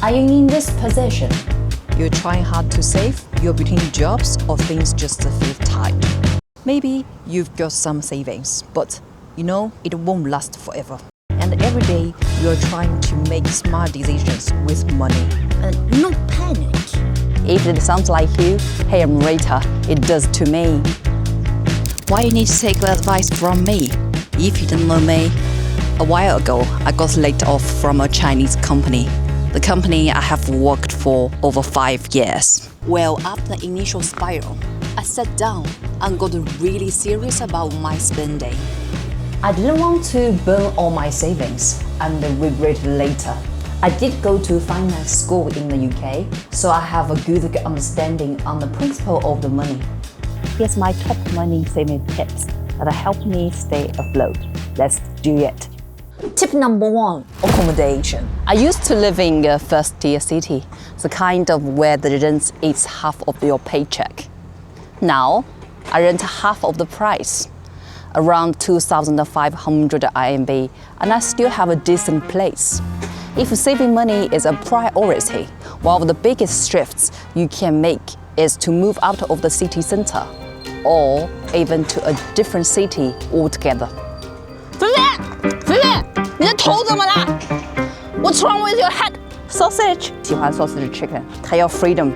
Are you in this position? You're trying hard to save, you're between jobs, or things just feel tight. Maybe you've got some savings, but you know it won't last forever. And every day you're trying to make smart decisions with money. And no panic. If it sounds like you, hey, I'm Rita, it does to me. Why you need to take advice from me? If you don't know me, a while ago I got laid off from a Chinese company. The company I have worked for over 5 years. Well, after the initial spiral, I sat down and got really serious about my spending. I didn't want to burn all my savings and regret later. I did go to finance school in the UK, so I have a good understanding on the principle of the money. Here's my top money saving tips that help me stay afloat. Let's do it. Tip number 1, accommodation. I used to live in a first-tier city, the kind of where the rent is half of your paycheck. Now, I rent half of the price, around 2,500 RMB, and I still have a decent place. If saving money is a priority, one of the biggest shifts you can make is to move out of the city center, or even to a different city altogether. What's wrong with your head? Sausage. 喜欢 sausage chicken. 它要 freedom.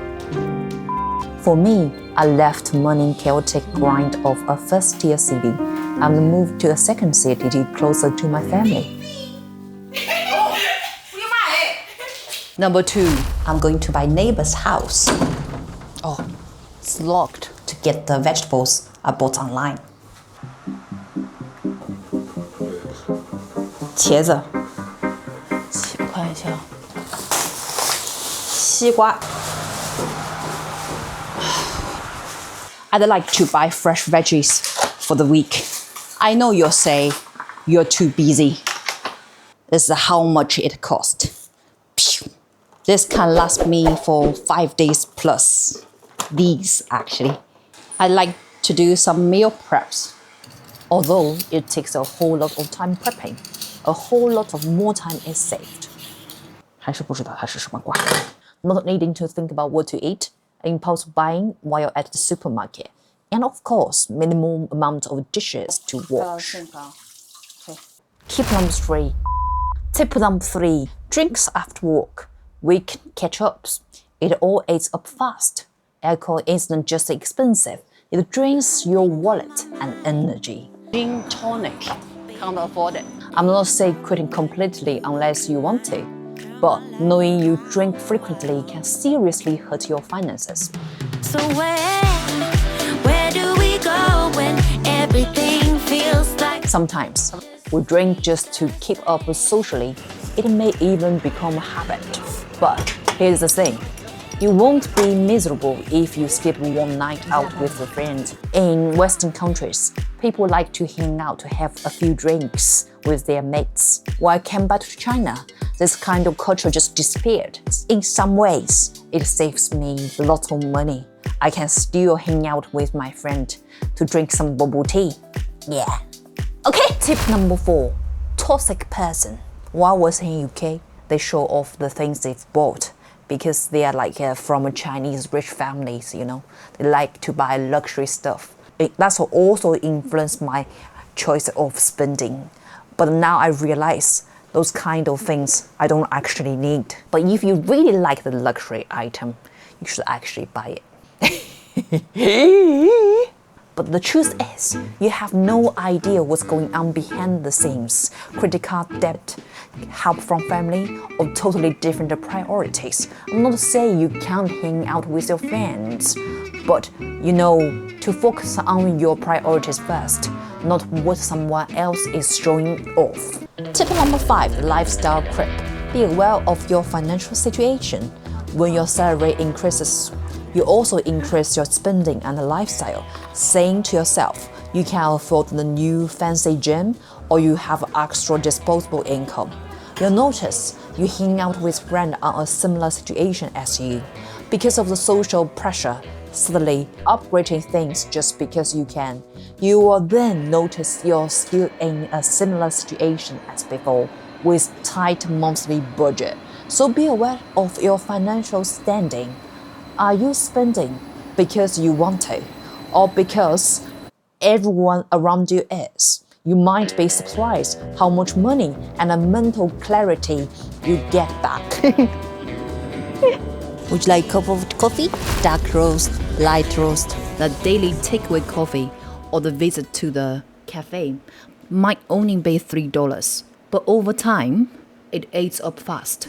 For me, I left money chaotic grind of a first-tier city and moved to a second city closer to my family. Number 2. I'm going to my neighbor's house Oh, it's locked. to get the vegetables I bought online. 茄子，我看一下。西瓜。I'd like to buy fresh veggies for the week. I know you'll say you're too busy. This is how much it costs. This can last me for 5 days plus. These, actually. I like to do some meal preps. Although it takes a whole lot of time prepping, a whole lot of more time is saved. 还是不知道它是什么瓜。Not needing to think about what to eat, impulse buying while at the supermarket, and of course, minimum amount of dishes to wash. Tip number 3. Tip number 3. Drinks after work. Weekend catch-ups. It all adds up fast. Alcohol isn't just expensive, it drains your wallet and energy. Gin tonic. Can't afford it. I'm not saying quitting completely unless you want to, but knowing you drink frequently can seriously hurt your finances. So where do we go when everything feels like? Sometimes we drink just to keep up socially. It may even become a habit. But here's the thing. You won't be miserable if you skip one night out with a friend. In Western countries, people like to hang out to have a few drinks with their mates. When I came back to China, this kind of culture just disappeared. In some ways, it saves me a lot of money. I can still hang out with my friend to drink some bubble tea. Yeah. Okay, tip number 4. Toxic person. While I was in UK, they show off the things they've bought because they are like from a Chinese rich families, you know. They like to buy luxury stuff. That's also influenced my choice of spending. But now I realize those kind of things I don't actually need. But if you really like the luxury item, you should actually buy it. But the truth is, you have no idea what's going on behind the scenes. Credit card debt, help from family, or totally different priorities. I'm not saying you can't hang out with your friends, but you know, to focus on your priorities first, not what someone else is showing off. Tip number 5, lifestyle creep. Be aware of your financial situation. When your salary increases, you also increase your spending and lifestyle, saying to yourself, you can afford the new fancy gym or you have extra disposable income. You'll notice you hang out with friends on a similar situation as you. Because of the social pressure, suddenly upgrading things just because you can. You will then notice you're still in a similar situation as before, with tight monthly budget. So be aware of your financial standing. Are you spending because you want to, or because everyone around you is? You might be surprised how much money and a mental clarity you get back. Would you like a cup of coffee? Dark roast, light roast. The daily takeaway coffee or the visit to the cafe might only be $3, but over time, it adds up fast.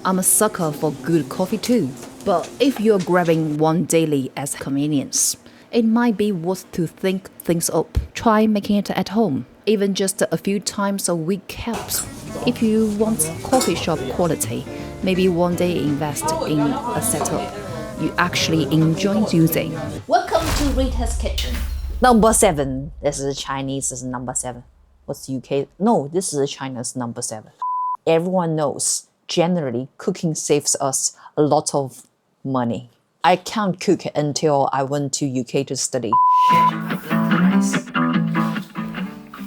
I'm a sucker for good coffee too, but if you're grabbing one daily as convenience, it might be worth to think things up. Try making it at home. Even just a few times a week helps. If you want coffee shop quality, maybe one day invest in a setup you actually enjoy using. Welcome to Rita's Kitchen. Number 7. This is Chinese, this is number 7. What's UK? No, this is China's number 7. Everyone knows, generally, cooking saves us a lot of money. I can't cook until I went to UK to study.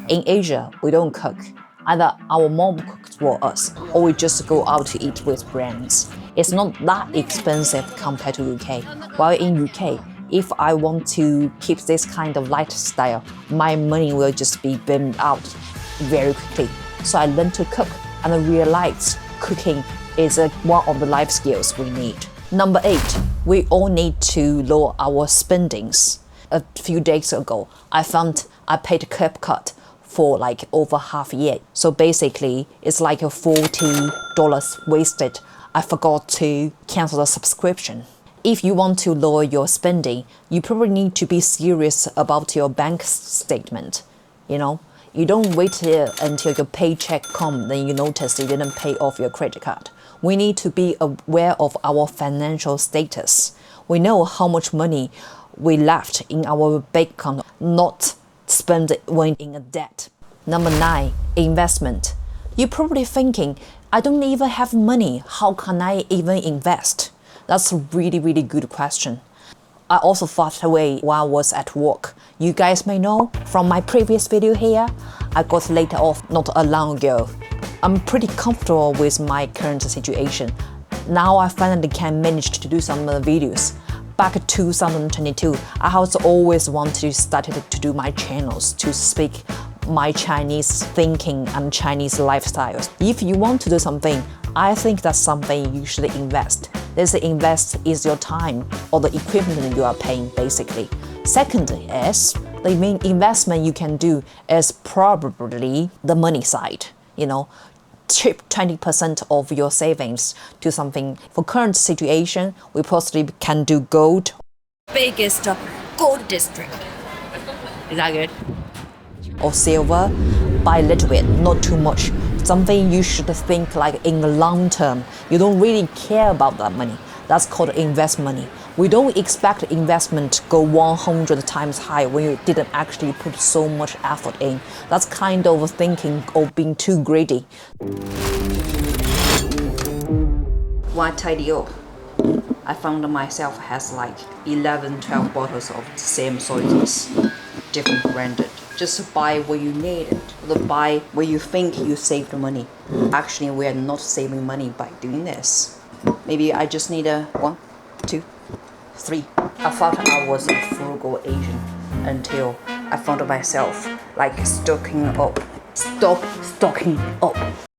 In Asia, we don't cook. Either our mom cooks for us, or we just go out to eat with friends. It's not that expensive compared to UK. While in UK, if I want to keep this kind of lifestyle, my money will just be burned out very quickly. So I learned to cook, and I realized cooking is one of the life skills we need. Number 8, we all need to lower our spendings. A few days ago, I found I paid a curb cut for like over half a year. So basically, it's like a $40 wasted. I forgot to cancel the subscription. If you want to lower your spending, you probably need to be serious about your bank statement. You know, you don't wait here until your paycheck comes, then you notice you didn't pay off your credit card. We need to be aware of our financial status. We know how much money we left in our bank account, not spend it when in a debt. Number 9, investment. You're probably thinking, I don't even have money. How can I even invest? That's a really good question. I also thought away while I was at work. You guys may know from my previous video here, I got laid off not long ago. I'm pretty comfortable with my current situation. Now I finally can manage to do some videos. Back in 2022, I was always wanted to start to do my channels to speak my Chinese thinking and Chinese lifestyles. If you want to do something, I think that's something you should invest. This invest is your time or the equipment you are paying basically. Second is the main investment you can do is probably the money side. You know, chip 20% of your savings to something. For current situation, we possibly can do gold. Biggest gold district. Is that good? Or silver by a little bit, not too much. Something you should think like in the long term. You don't really care about that money. That's called invest money. We don't expect investment to go 100 times high when you didn't actually put so much effort in. That's kind of thinking of being too greedy. One tidy up, I found myself has like 11-12 bottles of the same soy sauce, different branded. Just buy what you need, or buy what you think you saved money. Actually, we are not saving money by doing this. Maybe I just need a 1, 2, 3. I thought I was a frugal Asian until I found myself like stocking up. Stop stocking up.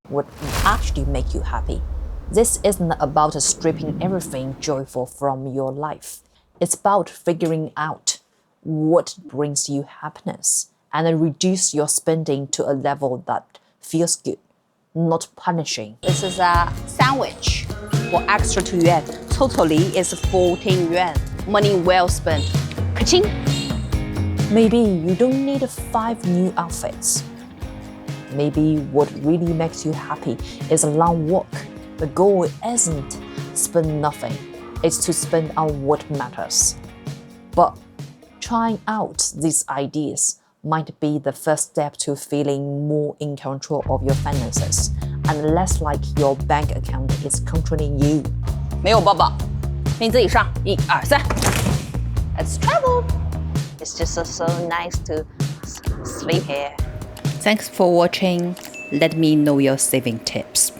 What actually make you happy? This isn't about stripping everything joyful from your life. It's about figuring out what brings you happiness and then reduce your spending to a level that feels good, not punishing. This is a sandwich for extra 2 yuan. Totally is 14 yuan. Money well spent. Ka-ching! Maybe you don't need 5 new outfits. Maybe what really makes you happy is a long walk. The goal isn't spend nothing, it's to spend on what matters. But trying out these ideas might be the first step to feeling more in control of your finances and less like your bank account is controlling you. 没有抱抱，你自己上，1、2、3。Let's travel. It's just so nice to sleep here. Thanks for watching. Let me know your saving tips.